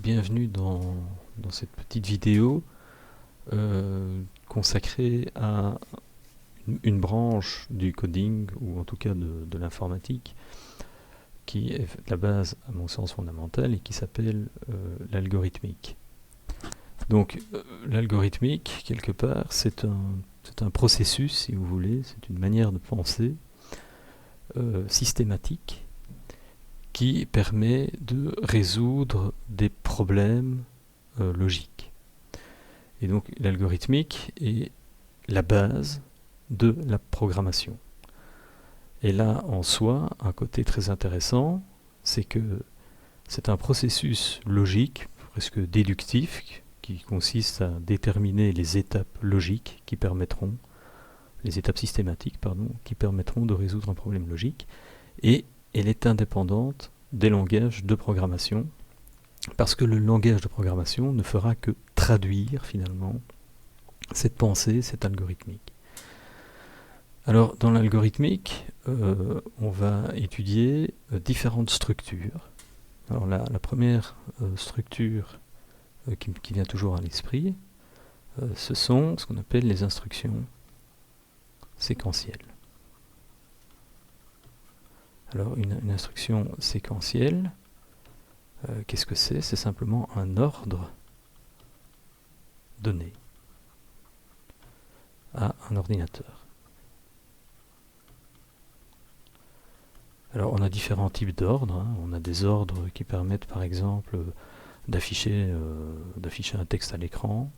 Bienvenue dans cette petite vidéo consacrée à une branche du coding, ou en tout cas de l'informatique, qui est la base, à mon sens, fondamentale et qui s'appelle l'algorithmique. Donc l'algorithmique, quelque part, c'est un processus, si vous voulez, c'est une manière de penser systématique qui permet de résoudre des problèmes logiques. Et donc l'algorithmique est la base de la programmation. Et là, en soi, un côté très intéressant, c'est que c'est un processus logique, presque déductif, qui consiste à déterminer les étapes logiques qui permettront, les étapes systématiques, pardon, qui permettront de résoudre un problème logique. Et elle est indépendante des langages de programmation, parce que le langage de programmation ne fera que traduire finalement cette pensée, cette algorithmique. Alors dans l'algorithmique, on va étudier différentes structures. Alors la première structure qui vient toujours à l'esprit, ce sont ce qu'on appelle les instructions séquentielles. Alors une instruction séquentielle, qu'est-ce que c'est ? C'est simplement un ordre donné à un ordinateur. Alors on a différents types d'ordres, hein. On a des ordres qui permettent par exemple d'afficher un texte à l'écran,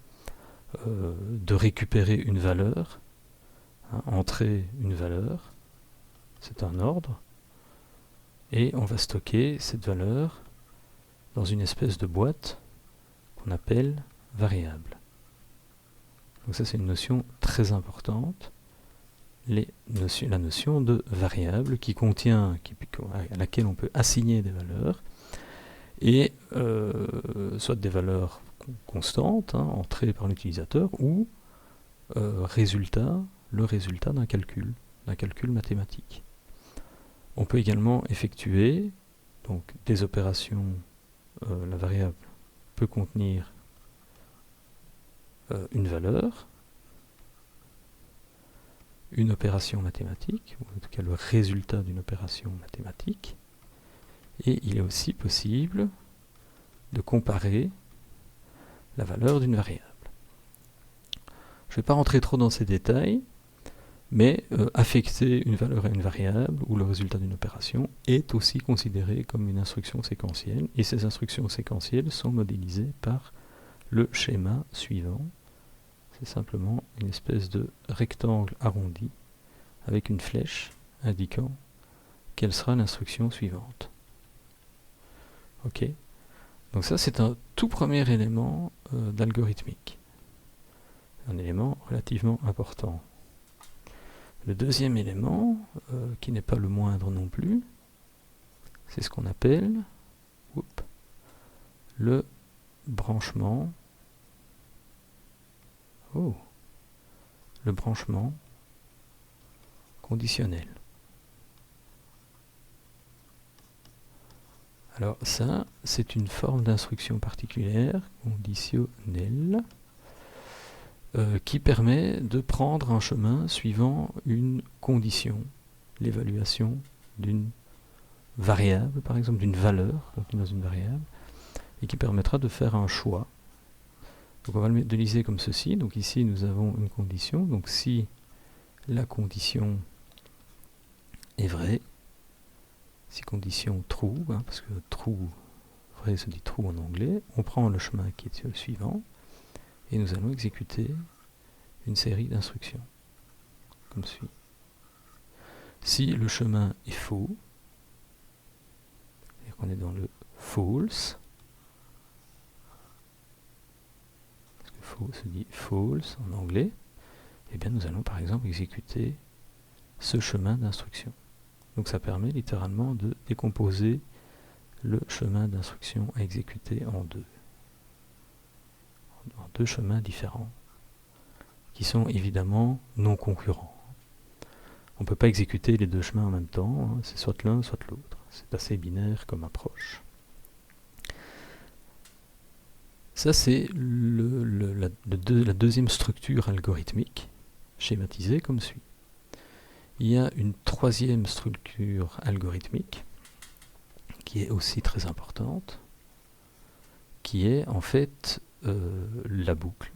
de récupérer une valeur, hein, entrer une valeur, c'est un ordre, et on va stocker cette valeur dans une espèce de boîte qu'on appelle variable. Donc ça c'est une notion très importante, la notion de variable qui contient, à laquelle on peut assigner des valeurs, et soit des valeurs constantes, hein, entrées par l'utilisateur, ou le résultat d'un calcul mathématique. On peut également effectuer donc, des opérations, la variable peut contenir une valeur, une opération mathématique, ou en tout cas le résultat d'une opération mathématique, et il est aussi possible de comparer la valeur d'une variable. Je ne vais pas rentrer trop dans ces détails, mais affecter une valeur à une variable ou le résultat d'une opération est aussi considéré comme une instruction séquentielle, et ces instructions séquentielles sont modélisées par le schéma suivant. C'est simplement une espèce de rectangle arrondi avec une flèche indiquant quelle sera l'instruction suivante. Ok ? Donc ça c'est un tout premier élément d'algorithmique. Un élément relativement important. Le deuxième élément, qui n'est pas le moindre non plus, c'est ce qu'on appelle le branchement. Le branchement conditionnel. Alors ça, c'est une forme d'instruction particulière, conditionnelle, qui permet de prendre un chemin suivant une condition, l'évaluation d'une variable, par exemple d'une valeur contenue dans une variable, et qui permettra de faire un choix. Donc on va le modéliser comme ceci. Donc ici nous avons une condition. Donc si la condition est vraie, si condition true, hein, parce que true, vrai se dit true en anglais, on prend le chemin qui est le suivant, et nous allons exécuter une série d'instructions, comme suit. Si le chemin est faux, c'est-à-dire qu'on est dans le false, parce que faux se dit false en anglais, eh bien nous allons par exemple exécuter ce chemin d'instruction. Donc ça permet littéralement de décomposer le chemin d'instruction à exécuter en deux chemins différents, qui sont évidemment non concurrents. On ne peut pas exécuter les deux chemins en même temps, hein, c'est soit l'un, soit l'autre. C'est assez binaire comme approche. Ça, c'est la deuxième structure algorithmique, schématisée comme suit. Il y a une troisième structure algorithmique, qui est aussi très importante, qui est en fait la boucle,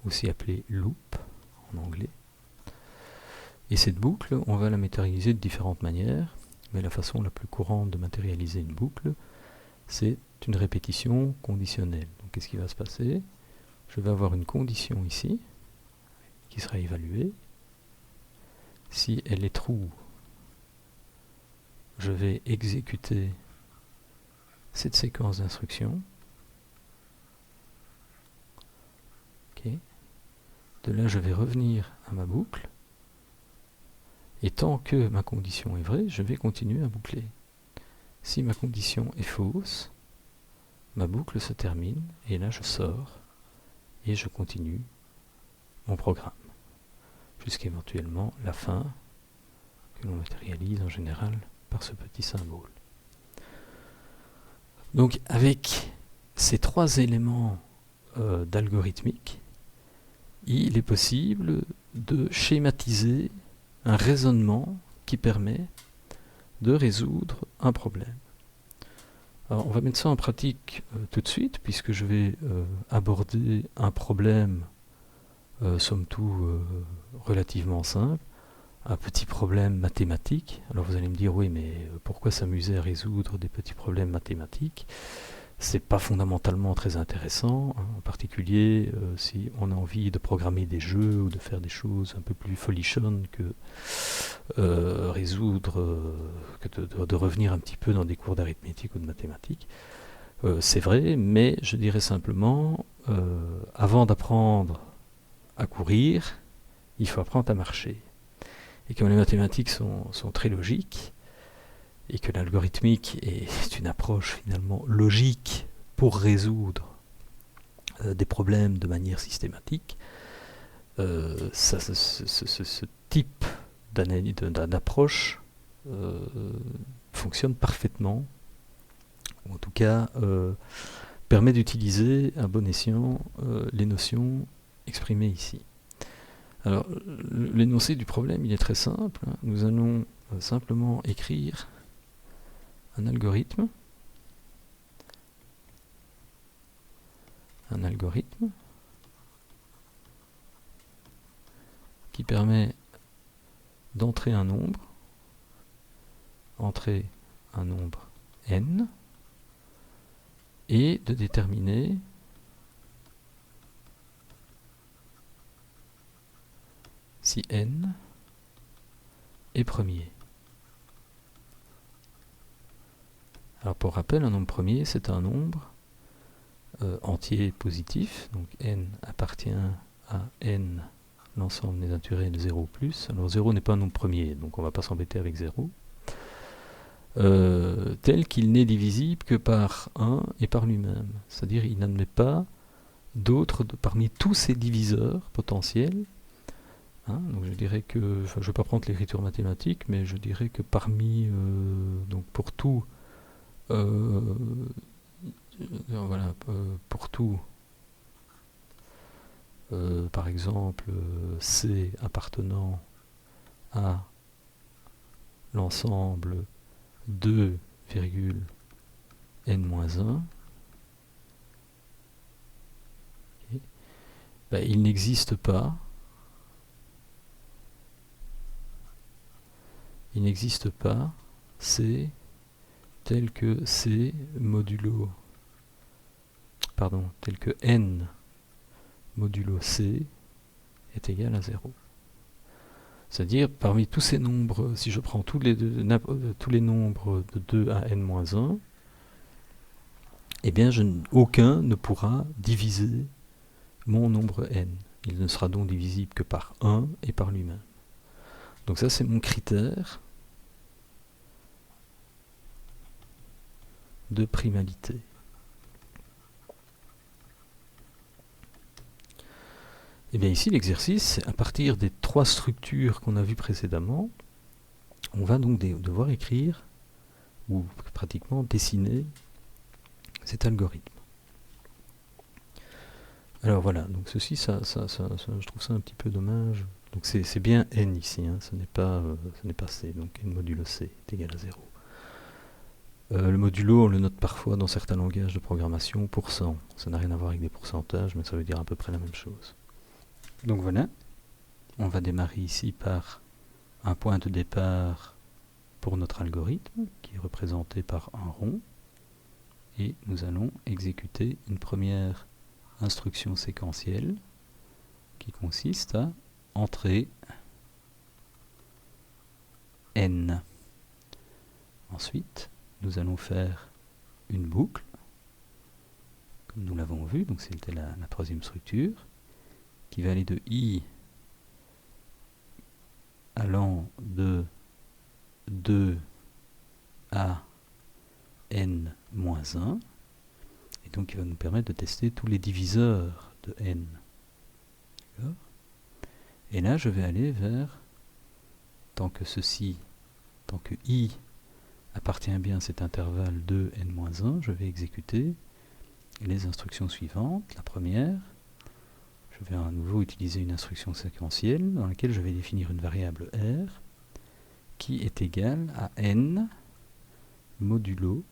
aussi appelée loop en anglais. Et cette boucle, on va la matérialiser de différentes manières, mais la façon la plus courante de matérialiser une boucle, c'est une répétition conditionnelle. Donc qu'est-ce qui va se passer? Je vais avoir une condition ici, qui sera évaluée. Si elle est true, je vais exécuter cette séquence d'instructions. Okay. De là, je vais revenir à ma boucle. Et tant que ma condition est vraie, je vais continuer à boucler. Si ma condition est fausse, ma boucle se termine, et là je sors, et je continue mon programme, jusqu'éventuellement la fin, que l'on matérialise en général par ce petit symbole. Donc avec ces trois éléments d'algorithmique, il est possible de schématiser un raisonnement qui permet de résoudre un problème. Alors, on va mettre ça en pratique tout de suite, puisque je vais aborder un problème, somme toute, relativement simple, un petit problème mathématique. Alors vous allez me dire, oui, mais pourquoi s'amuser à résoudre des petits problèmes mathématiques? C'est pas fondamentalement très intéressant, hein, en particulier si on a envie de programmer des jeux ou de faire des choses un peu plus folichonnes que résoudre, que de revenir un petit peu dans des cours d'arithmétique ou de mathématiques. C'est vrai, mais je dirais simplement, avant d'apprendre à courir, il faut apprendre à marcher. Et comme les mathématiques sont très logiques, et que l'algorithmique est une approche finalement logique pour résoudre des problèmes de manière systématique, ce type d'approche fonctionne parfaitement, ou en tout cas permet d'utiliser à bon escient les notions exprimées ici. Alors, l'énoncé du problème, il est très simple. Nous allons simplement écrire un algorithme qui permet d'entrer un nombre n et de déterminer si n est premier. Alors pour rappel, un nombre premier, c'est un nombre entier positif, donc n appartient à n, l'ensemble des naturels 0 plus. Alors 0 n'est pas un nombre premier, donc on ne va pas s'embêter avec 0. Tel qu'il n'est divisible que par 1 et par lui-même. C'est-à-dire il n'admet pas d'autres parmi tous ces diviseurs potentiels. Donc je dirais que, je ne vais pas prendre l'écriture mathématique, mais je dirais que parmi, donc pour tout, pour tout, par exemple, C appartenant à l'ensemble 2,n-1, okay, il n'existe pas C tel que C modulo, tel que n modulo C est égal à 0. C'est-à-dire, parmi tous ces nombres, si je prends tous les nombres de 2 à n-1, eh bien, aucun ne pourra diviser mon nombre n. Il ne sera donc divisible que par 1 et par lui-même. Donc ça, c'est mon critère de primalité. Et bien ici, l'exercice, à partir des trois structures qu'on a vues précédemment, on va donc devoir écrire, ou pratiquement dessiner, cet algorithme. Alors voilà, donc ceci, je trouve ça un petit peu dommage. Donc c'est bien n ici, hein, ce n'est pas c, donc n modulo c est égal à 0. Le modulo, on le note parfois dans certains langages de programmation pour cent. Ça n'a rien à voir avec des pourcentages, mais ça veut dire à peu près la même chose. Donc voilà, on va démarrer ici par un point de départ pour notre algorithme, qui est représenté par un rond, et nous allons exécuter une première instruction séquentielle qui consiste à entrer n. Ensuite, nous allons faire une boucle, comme nous l'avons vu, donc c'était la troisième structure, qui va aller de i allant de 2 à n-1, et donc il va nous permettre de tester tous les diviseurs de n. Et là, je vais aller vers, tant que i appartient bien à cet intervalle 2 n-1, je vais exécuter les instructions suivantes. La première, je vais à nouveau utiliser une instruction séquentielle dans laquelle je vais définir une variable r qui est égale à n modulo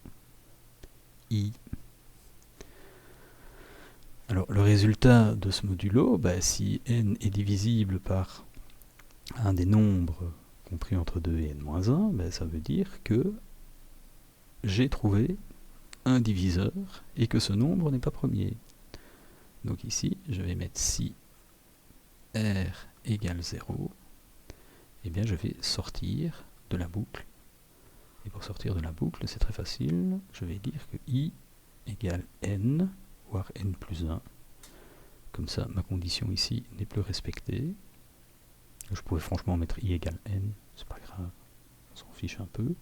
i. Alors le résultat de ce modulo, si n est divisible par un des nombres compris entre 2 et n-1, ça veut dire que j'ai trouvé un diviseur et que ce nombre n'est pas premier. Donc ici, je vais mettre si r égale 0, eh bien je vais sortir de la boucle. Et pour sortir de la boucle, c'est très facile, je vais dire que i égale n, voire n plus 1. Comme ça, ma condition ici n'est plus respectée. Je pouvais franchement mettre i égale n, c'est pas grave, on s'en fiche un peu.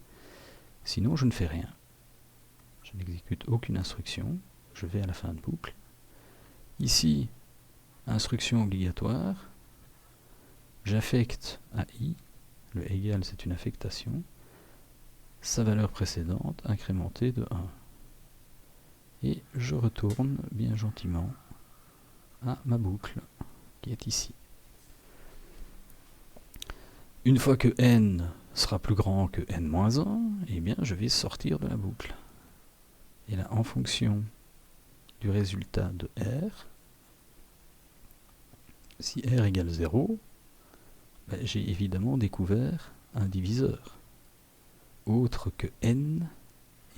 Sinon, je ne fais rien. Je n'exécute aucune instruction, je vais à la fin de boucle. Ici, instruction obligatoire, j'affecte à i, le égal c'est une affectation, sa valeur précédente incrémentée de 1. Et je retourne bien gentiment à ma boucle qui est ici. Une fois que n sera plus grand que n-1, eh bien je vais sortir de la boucle. Et là, en fonction du résultat de r, si r égale 0, j'ai évidemment découvert un diviseur, autre que n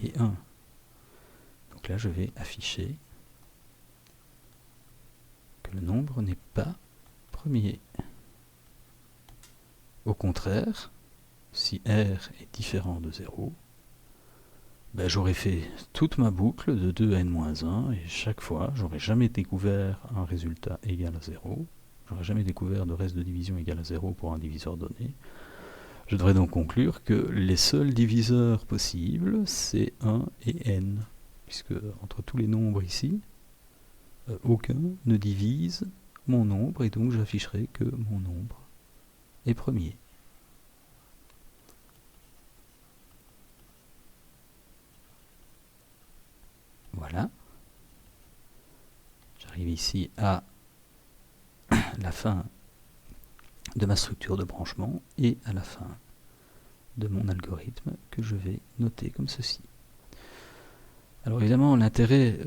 et 1. Donc là, je vais afficher que le nombre n'est pas premier. Au contraire, si r est différent de 0, j'aurais fait toute ma boucle de 2 à n-1 et chaque fois, j'aurais jamais découvert un résultat égal à 0. J'aurais jamais découvert de reste de division égal à 0 pour un diviseur donné. Je devrais donc conclure que les seuls diviseurs possibles, c'est 1 et n, puisque entre tous les nombres ici, aucun ne divise mon nombre, et donc j'afficherai que mon nombre est premier. Voilà. J'arrive ici à la fin de ma structure de branchement et à la fin de mon algorithme que je vais noter comme ceci. Alors évidemment, l'intérêt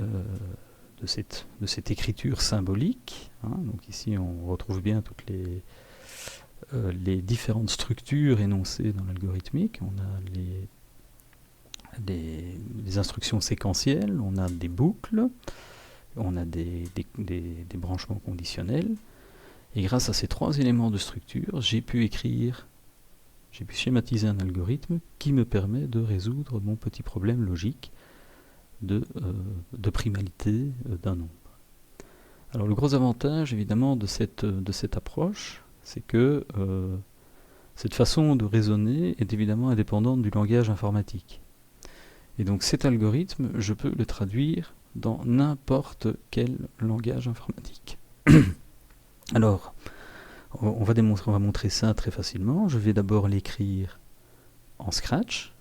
de cette écriture symbolique, donc ici on retrouve bien toutes les différentes structures énoncées dans l'algorithmique. On a des instructions séquentielles, on a des boucles, on a des branchements conditionnels, et grâce à ces trois éléments de structure, j'ai pu schématiser un algorithme qui me permet de résoudre mon petit problème logique de primalité d'un nombre. Alors le gros avantage évidemment de cette approche, c'est que cette façon de raisonner est évidemment indépendante du langage informatique. Et donc cet algorithme, je peux le traduire dans n'importe quel langage informatique. Alors, on va montrer ça très facilement. Je vais d'abord l'écrire en Scratch,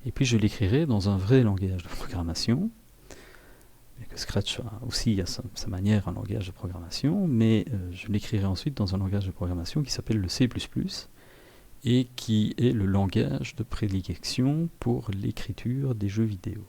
et puis je l'écrirai dans un vrai langage de programmation. que Scratch aussi a sa manière, un langage de programmation, mais je l'écrirai ensuite dans un langage de programmation qui s'appelle le C++, et qui est le langage de prédilection pour l'écriture des jeux vidéo.